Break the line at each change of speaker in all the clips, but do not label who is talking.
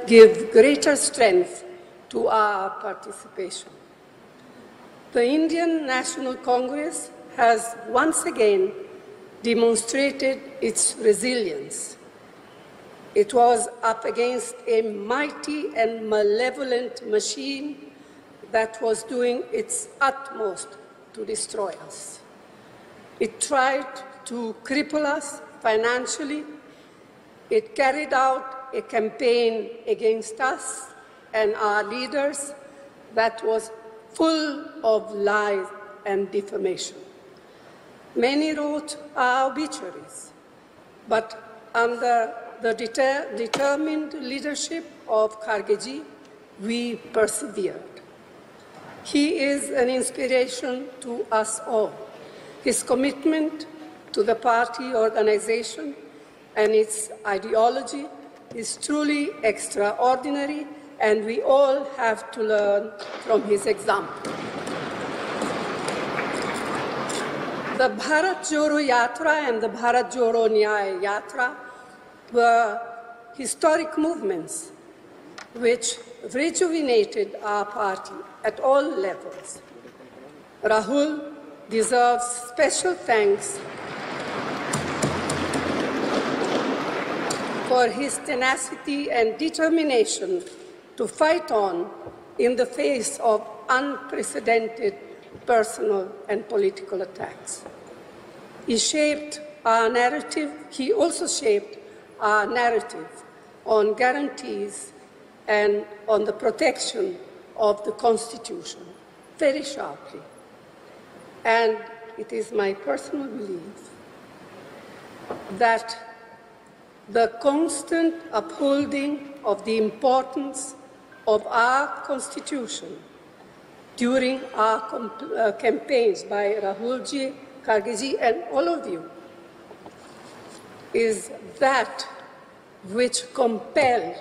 give greater strength to our participation. The Indian National Congress has once again demonstrated its resilience. It was up against a mighty and malevolent machine that was doing its utmost to destroy us. It tried to cripple us financially. It carried out a campaign against us and our leaders that was full of lies and defamation. Many wrote our obituaries, but under the determined leadership of Khargeji, we persevered. He is an inspiration to us all. His commitment to the party organization and its ideology is truly extraordinary, and we all have to learn from his example. The Bharat Jodo Yatra and the Bharat Jodo Nyaya Yatra were historic movements which rejuvenated our party at all levels. Rahul deserves special thanks for his tenacity and determination to fight on in the face of unprecedented personal and political attacks. He shaped our narrative. He also shaped our narrative on guarantees and on the protection of the Constitution very sharply. And it is my personal belief that the constant upholding of the importance of our Constitution during our campaigns by Rahulji, Khargeji, and all of you is that which compelled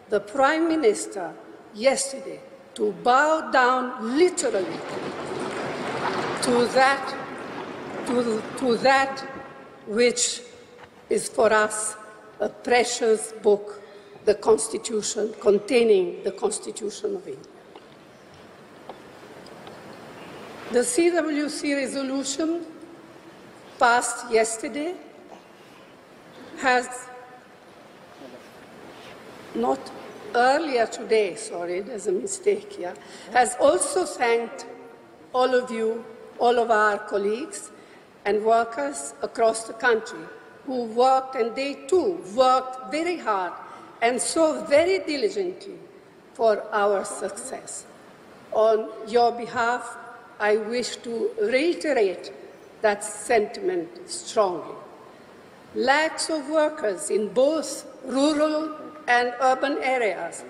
the Prime Minister yesterday to bow down literally to that which is for us a precious book, the Constitution, containing the Constitution of India. The CWC resolution passed yesterday has not earlier today, sorry, there's a mistake here, has also thanked all of you, all of our colleagues and workers across the country who worked, and they too worked very hard and so very diligently for our success. On your behalf, I wish to reiterate that sentiment strongly. Lakhs of workers in both rural and urban areas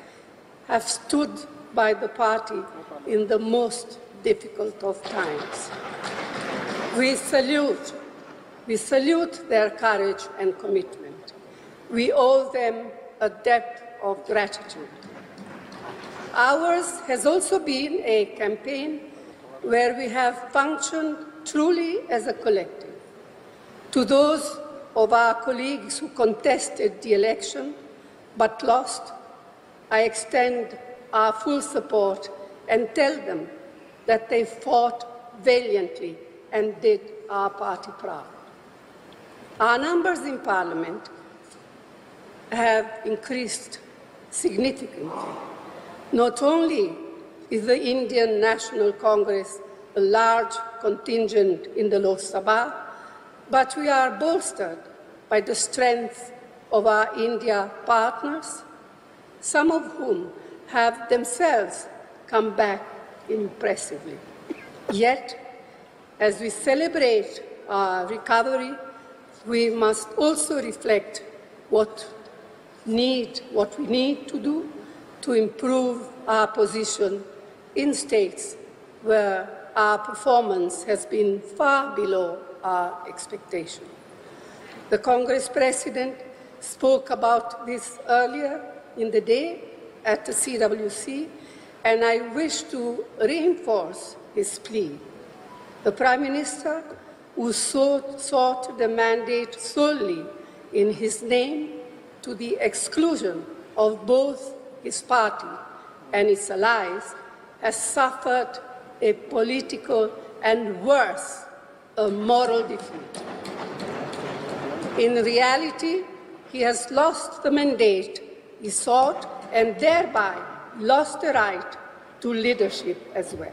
have stood by the party in the most difficult of times. We salute their courage and commitment. We owe them a debt of gratitude. Ours has also been a campaign where we have functioned truly as a collective. To those of our colleagues who contested the election but lost, I extend our full support and tell them that they fought valiantly and did our party proud. Our numbers in Parliament have increased significantly. Not only is the Indian National Congress a large contingent in the Lok Sabha, but we are bolstered by the strength of our India partners, some of whom have themselves come back impressively. Yet, as we celebrate our recovery, we must also reflect what we need to do to improve our position in states where our performance has been far below our expectation. The Congress President spoke about this earlier in the day at the CWC, and I wish to reinforce his plea. The Prime Minister, who sought the mandate solely in his name to the exclusion of both his party and its allies, has suffered a political and worse, a moral defeat. In reality, he has lost the mandate he sought and thereby lost the right to leadership as well.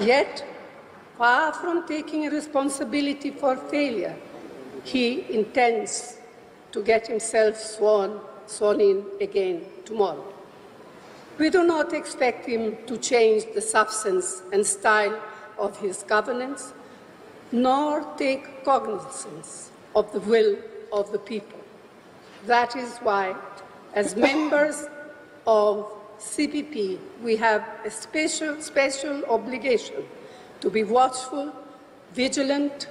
Yet, far from taking responsibility for failure, he intends to get himself sworn in again tomorrow. We do not expect him to change the substance and style of his governance, nor take cognizance of the will of the people. That is why, as members of CPP, we have a special obligation to be watchful, vigilant,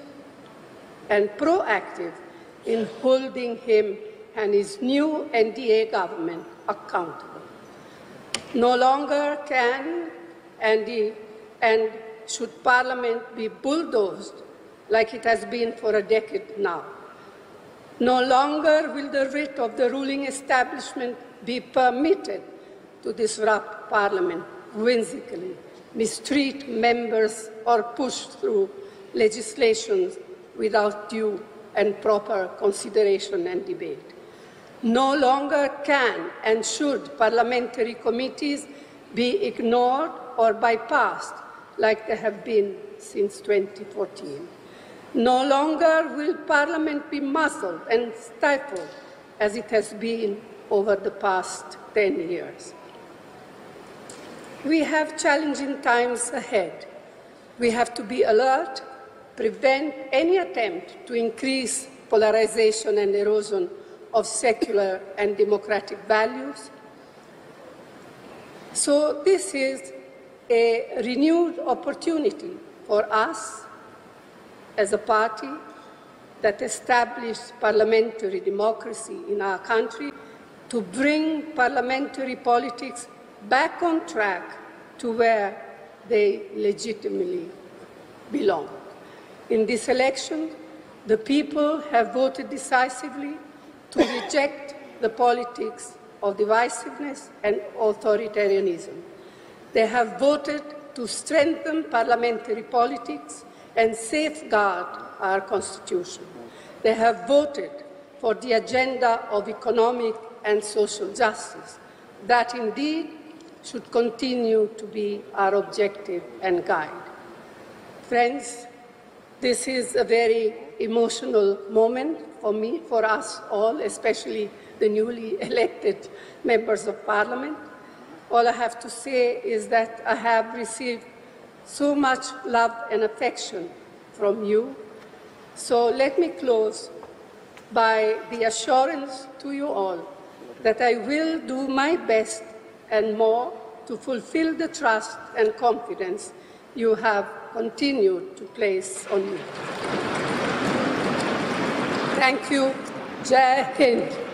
and proactive in holding him and his new NDA government accountable. No longer can and should Parliament be bulldozed like it has been for a decade now. No longer will the writ of the ruling establishment be permitted to disrupt Parliament whimsically, mistreat members, or push through legislation without due and proper consideration and debate. No longer can and should parliamentary committees be ignored or bypassed like they have been since 2014. No longer will Parliament be muzzled and stifled as it has been over the past 10 years. We have challenging times ahead. We have to be alert, prevent any attempt to increase polarization and erosion of secular and democratic values. So this is a renewed opportunity for us as a party that established parliamentary democracy in our country to bring parliamentary politics back on track to where they legitimately belong. In this election, the people have voted decisively to reject the politics of divisiveness and authoritarianism. They have voted to strengthen parliamentary politics and safeguard our Constitution. They have voted for the agenda of economic and social justice. That indeed should continue to be our objective and guide. Friends, this is a very emotional moment for me, for us all, especially the newly elected members of Parliament. All I have to say is that I have received so much love and affection from you. So let me close by the assurance to you all that I will do my best and more to fulfill the trust and confidence you have continued to place on me. Thank you. Jai Hind.